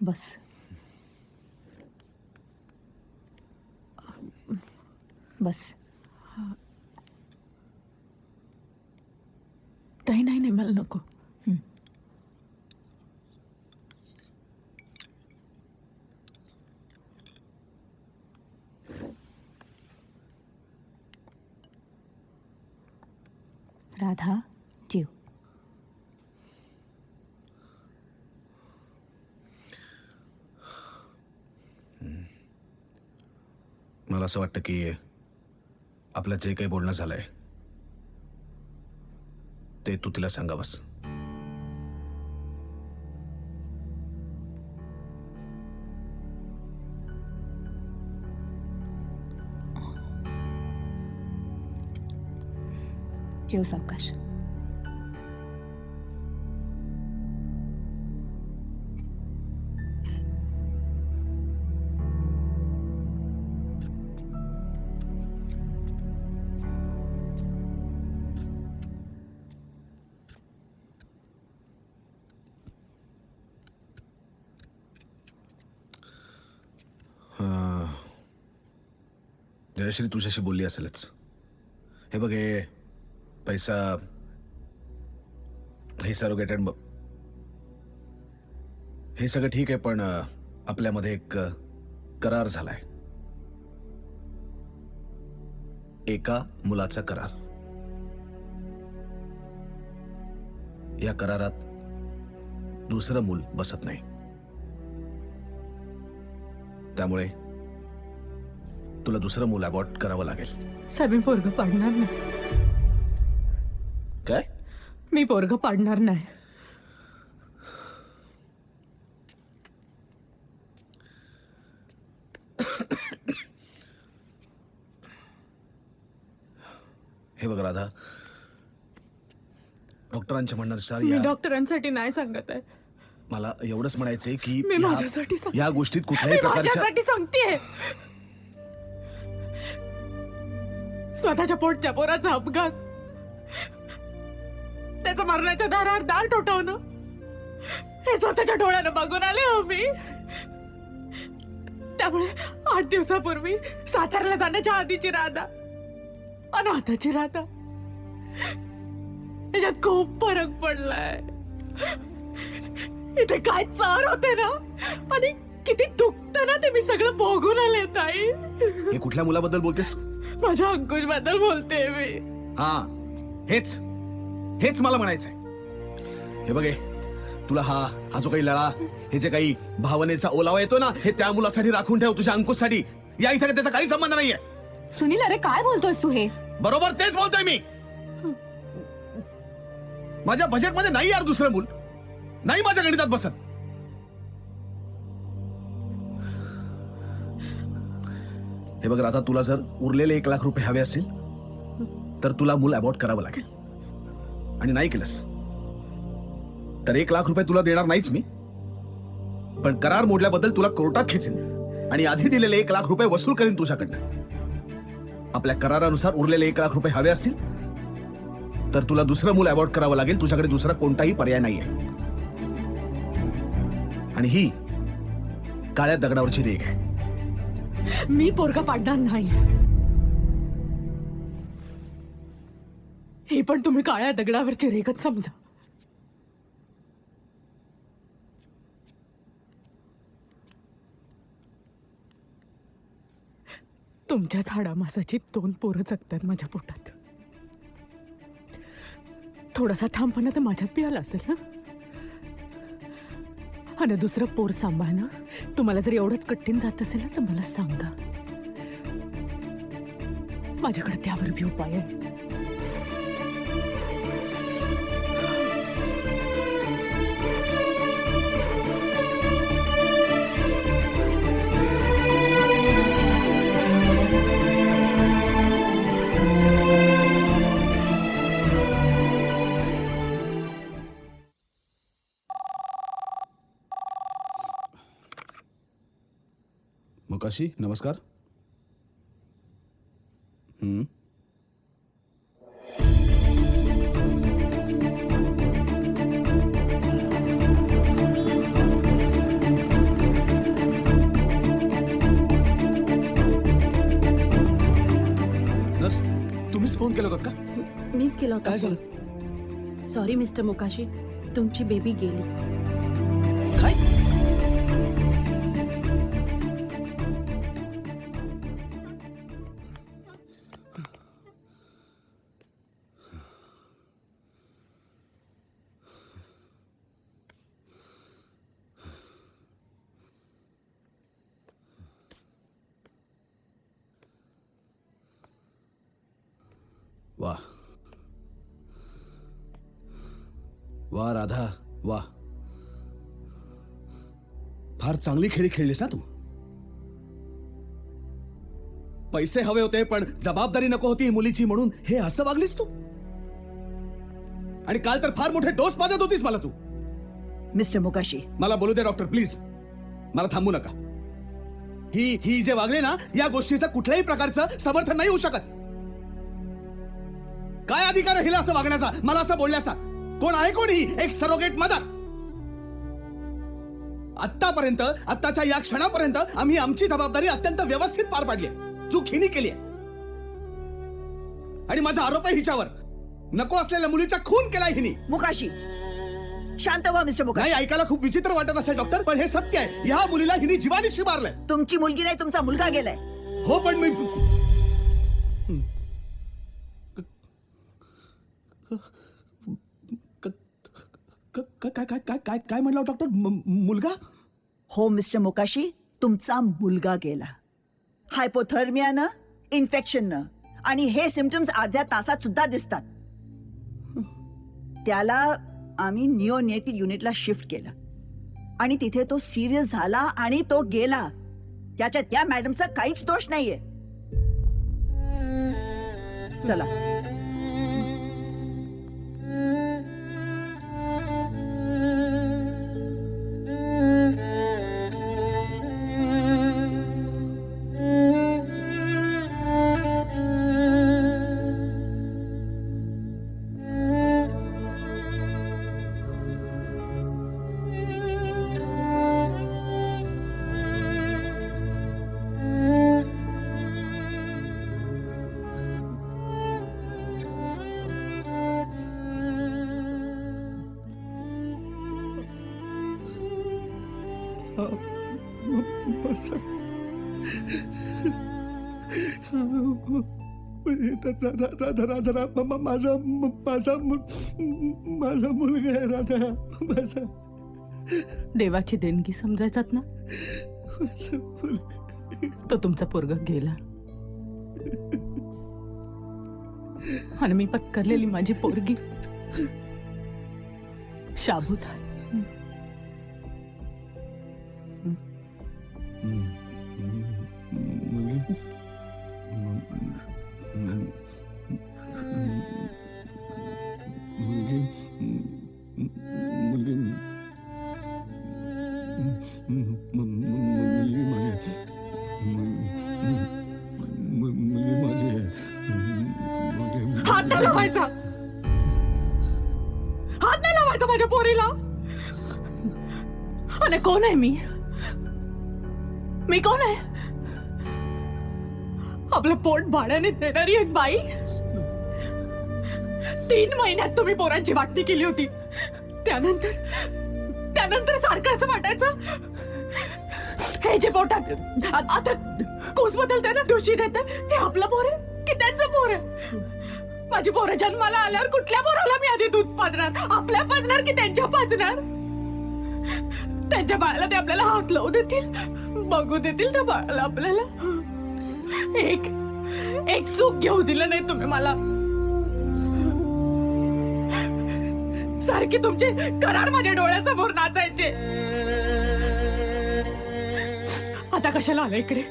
बस. बस. ताई नाही नाही मला नको. राधा जेव. मला असं वाटतं की आपलं जे काही बोलणं झालंय ते तू तिला सांगावंस. जेव सावकाश. जयश्री तुझ्याशी बोलली असेलच. हे बघ, हे पैसा, हे सरोगेटेड, हे सगळं ठीक आहे, पण आपल्यामध्ये एक करार झालाय. एका मुलाचा करार. या करारात दुसरं मूल बसत नाही. त्यामुळे तुला दुसरं मूल अबॉर्ट करावं लागेल. साहेब मी पोरग पाडणार नाही. काय? मी पोरग पाडणार नाही. हे बघ राधा, डॉक्टरांच्या म्हणण्यानुसार मी डॉक्टरांसाठी नाही सांगत आहे. मला एवढंच म्हणायचंय की मी माझ्यासाठी सांगते. या गोष्टीत कुठल्याही प्रकारच्या माझ्यासाठी सांगतेय. स्वतःच्या पोटच्या पोराचा अपघात, त्याचं मरणाच्या दारावर दार ठोठावणं, हे स्वतःच्या डोळ्यानं बघून आले हो मी. त्यामुळे 8 दिवसापूर्वी सातारला जाण्याच्या आधीची राधा आणि आताची राधा याच्यात खूप फरक पडलाय. इथे काय चार होते ना, आणि किती दुखतं ना ते मी सगळं भोगून आले ताई. हे कुठल्या मुलाबद्दल बोलतेस तू? माझ्या अंकुश बद्दल बोलते मी. हा, हेच हेच मला म्हणायचंय. हे बघे, तुला हा जो काही लळा, हे जे काही भावनेचा ओलावा येतो ना, हे त्या मुलासाठी राखून ठेव, तुझ्या अंकुशसाठी. या इथे त्याचा काही संबंध नाहीये. सुनील, अरे काय बोलतोयस तू? हे बरोबर तेच बोलतोय मी. माझ्या बजेटमध्ये नाही यार दुसरं मूल, नाही माझ्या गणितात बसत. हे बघ राधा, तुला जर उरलेले 1 लाख रुपये हवे असतील तर तुला मूल अबॉर्ट करावं लागेल. आणि नाही केलंस तर 1 लाख रुपये तुला देणार नाहीच मी, पण करार मोडल्याबद्दल तुला कोर्टात खेचेन आणि आधी दिलेले 1 लाख रुपये वसूल करीन तुझ्याकडनं. आपल्या करारानुसार उरलेले 1 लाख रुपये हवे असतील तर तुला दुसरं मूल अबॉर्ट करावं लागेल. तुझ्याकडे दुसरा कोणताही पर्याय नाहीये. आणि ही काळ्या दगडावरची रेघ आहे. मी पोरगा पाडणार नाही. हे पण तुम्ही काळ्या दगडावरची रेघच समजा. तुमच्याच हाडामासाची 2 पोरं जगतात माझ्या पोटात. थोडासा ठामपणा तर माझ्यात बी आला असेल ना. आणि दुसरं पोर सांभाळणं तुम्हाला जर एवढंच कठीण जात असेल ना, तर मला सांगा. माझ्याकडे त्यावर बी उपाय आहे. मुकाशी, नमस्कार. फोन केला होता का? मीच केला काय होता. झालं? सॉरी मिस्टर मोकाशी, तुमची बेबी गेली. काय? वाह वाह राधा वाह, फार चांगली खेळी खेळलीस ना तू. पैसे हवे होते पण जबाबदारी नको होती मुलीची म्हणून हे असं वागलीस तू. आणि काल तर फार मोठे डोस पाजत होतीस मला तू. मिस्टर मोकाशी, मला बोलू दे डॉक्टर प्लीज, मला थांबू नका. ही जे वागले ना, या गोष्टीचं कुठल्याही प्रकारचं समर्थन नाही होऊ शकत. काय अधिकार आहे हिला असं वागण्याचा, मला असं बोलण्याचा? कोण आहे कोण ही? एक सरोगेट मदर. आतापर्यंत, आत्ताच्या या क्षणापर्यंत आम्ही आमची जबाबदारी अत्यंत व्यवस्थित पार पाडली आहे. चूक हिने केली आहे आणि माझा आरोप आहे हिच्यावर. नको असलेल्या मुलीचा खून केलाय हिने. मोकाशी शांत व्हा मिस्टर मोकाशी. नाही, ऐकायला खूप विचित्र वाटत असेल डॉक्टर, पण हे सत्य आहे. ह्या मुलीला हिने जीवानिशी मारलंय. तुमची मुलगी नाही, तुमचा मुलगा गेलाय. हो पण मी काय म्हणला डॉक्टर? मुलगा? हो मिस्टर मोकाशी, तुमचा मुलगा गेला. हायपोथर्मियानं, इन्फेक्शननं, आणि हे सिम्पटम्स अर्ध्या तासात सुद्धा दिसतात. त्याला आम्ही निओनेटल युनिटला शिफ्ट केलं आणि तिथे तो सिरियस झाला आणि तो गेला. त्याच्या त्या मॅडमचा काहीच दोष नाहीये. चला. राधा माझा मुलगा आहे. राधा माझा देवाची देणगी समजायचात ना. तो तुमचा पोरगा गेला आणि मी पत्करलेली माझी पोरगी शाबूत आहे. हात नाही लावायचा, हात नाही लावायचा माझ्या पोरीला. आणि कोण आहे मी? मी कोण आहे? आपलं पोट भाड्याने देणारी एक बाई. 3 महिन्यात तुम्ही पोरांची वाटणी केली होती. त्यानंतर सारखं असं वाटायचं हे जे पोटात आता कोस बदलते ना, ठुशी देते, हे आपलं पोर आहे की त्यांचं पोर आहे? माझी पोरं जन्माला आल्यावर कुठल्या पोराला मी आधी दूध पाजणार? आपल्या पाजणार की त्यांच्या पाजणार? त्यांच्या बाळाला ते आपल्याला हात लावू देतील, बघू देतील त्या बाळाला आपल्याला? एक चूक घेऊ दिलं नाही तुम्ही मला. सारखी तुमचे करार माझ्या डोळ्यासमोर नाचायचे. आता कशाला आला इकडे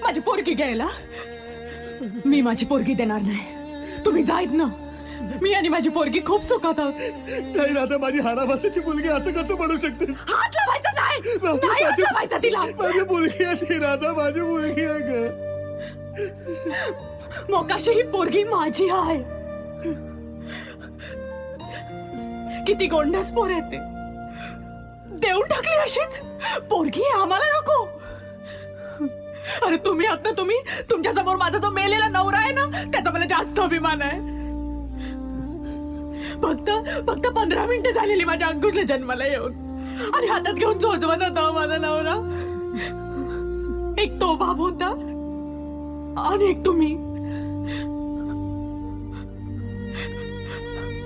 माझी पोरगी घ्यायला? मी माझी पोरगी देणार नाही. तुम्ही जाईत ना. मी आणि माझी पोरगी खूप सुखात आहोत. नाही राधा, माझी हाडाभासाची मुलगी असं कसं म्हणू शकते? हात लावायचा नाही, नाही हात लावायचा तिला. माझी मुलगी आहे राधा, माझी मुलगी आहे ग. मोकाशी ही पोरगी माझी आहे. किती गोंडस पोर आहे ते. देऊन टाकली अशीच पोरगी आम्हाला नको. अरे तुम्ही आहात ना, तुम्ही तुमच्या समोर माझा जो मेलेला नवरा आहे ना, त्याचा मला जास्त अभिमान आहे. फक्त 15 मिनिटं झालेली माझ्या अंकुशला जन्माला येऊन, आणि हातात घेऊन झोजवत होता माझा नवरा. एक तो बाप होता आणि एक तुम्ही.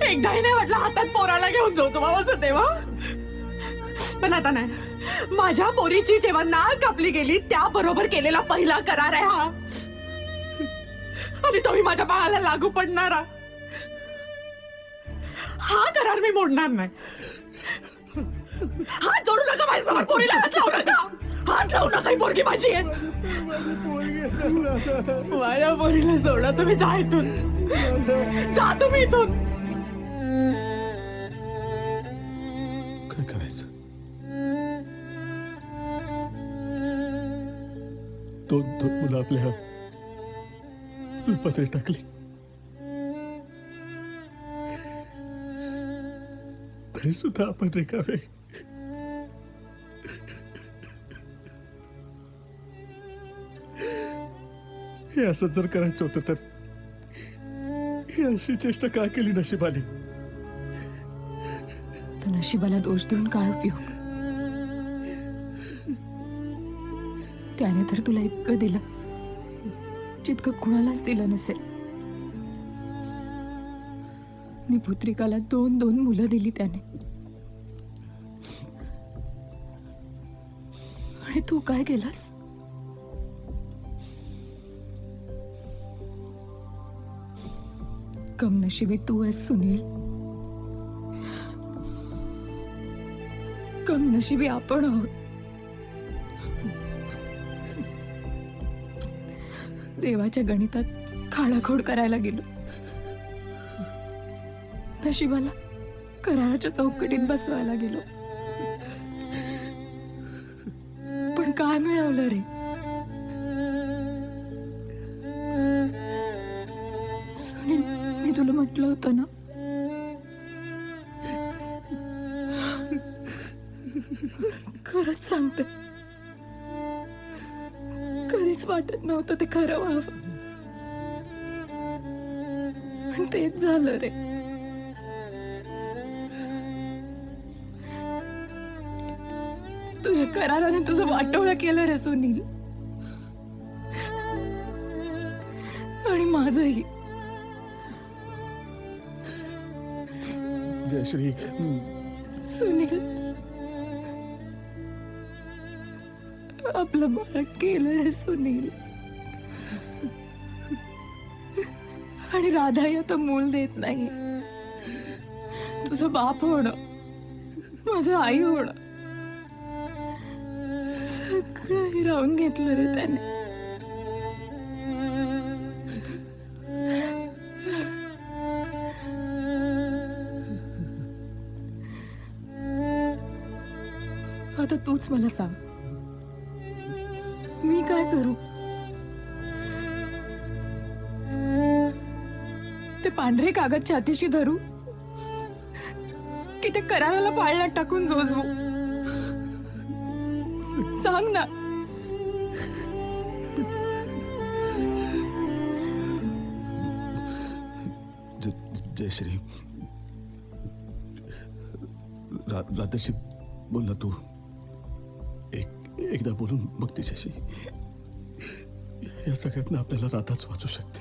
एकदाही नाही वाटलं हातात पोराला घेऊन झोजवावंसं तेव्हा. पण आता नाही. माझ्या पोरीची जेव्हा नाळ कापली गेली त्याबरोबर केलेला पहिला करार आहे हा, आणि तोही माझ्या बाळाला लागू पडणारा. हा करार मी मोडणार नाही. हात जोडू नका माझ्यासमोर, पोरीला हात लावू नका. हात लावू नका, ही पोरगी माझी आहे. माझ्या पोरीला सोडा, तुम्ही जा इथून. जा तुम्ही इथून. काय करायचं? दोन मुलं आपल्या पत्रे टाकली, तरी सुद्धा आपण रिकामे. हे असं जर करायचं होतं तर ही अशी चेष्टा का केली नशिबाने? तर नशिबाला दोष देऊन काय उपयोग? त्याने तर तुला इतकं दिलं जितकं कुणालाच दिलं नसेल. पुत्रिकाला 2 मुलं दिली त्याने, आणि तू काय केलास? कमनशिबी तू आहेस सुनील. कमनशिबी आपण आहोत. देवाच्या गणितात खाडाखोड करायला गेलो. नशिबाला कराराच्या चौकटीत बसवायला गेलो. पण काय मिळवलं रे? सुनील, मी तुला म्हटलं होतं ना, खरंच सांगते, कधीच वाटत नव्हतं ते खरं व्हावं, पण तेच झालं रे. तुझ्या कराराने तुझं वाटोळं केलं रे सुनील, आणि माझंही. जयश्री, सुनील, आपलं बाळ केलं रे सुनील. आणि राधाही आता मूल देत नाही. तुझं बाप होणं, माझं आई होणं, सगळं हिरावून घेतलं रे त्याने. आता तूच मला सांग, मी काय करू? ते पांढरे कागद छातीशी धरू की ते कराराला पाळण्यात टाकून जोजवू? सांग ना. जयश्री, राधाशी बोल ना तू. एकदा बोलून बघ तिच्याशी. या सगळ्यातनं आपल्याला राधाच वाचू शकते.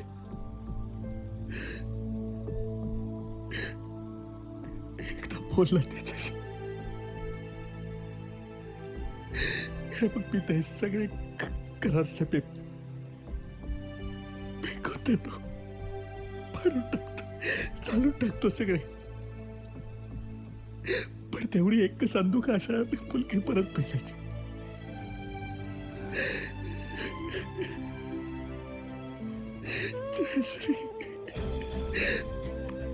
एकदा बोल ना तिच्याशी. हे बघ, मी ते सगळे करारचे फेकून देतो, फाडून टाकतो, चालून टाकतो सगळे. पण तेवढी एकच अंधुक आशा आहे, मुलगी परत भेटायची. जयश्री,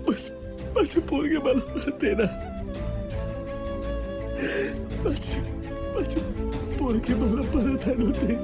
बस माझी पोरगी मला परत दे ना. माझी पोरगी मला परत आणू दे.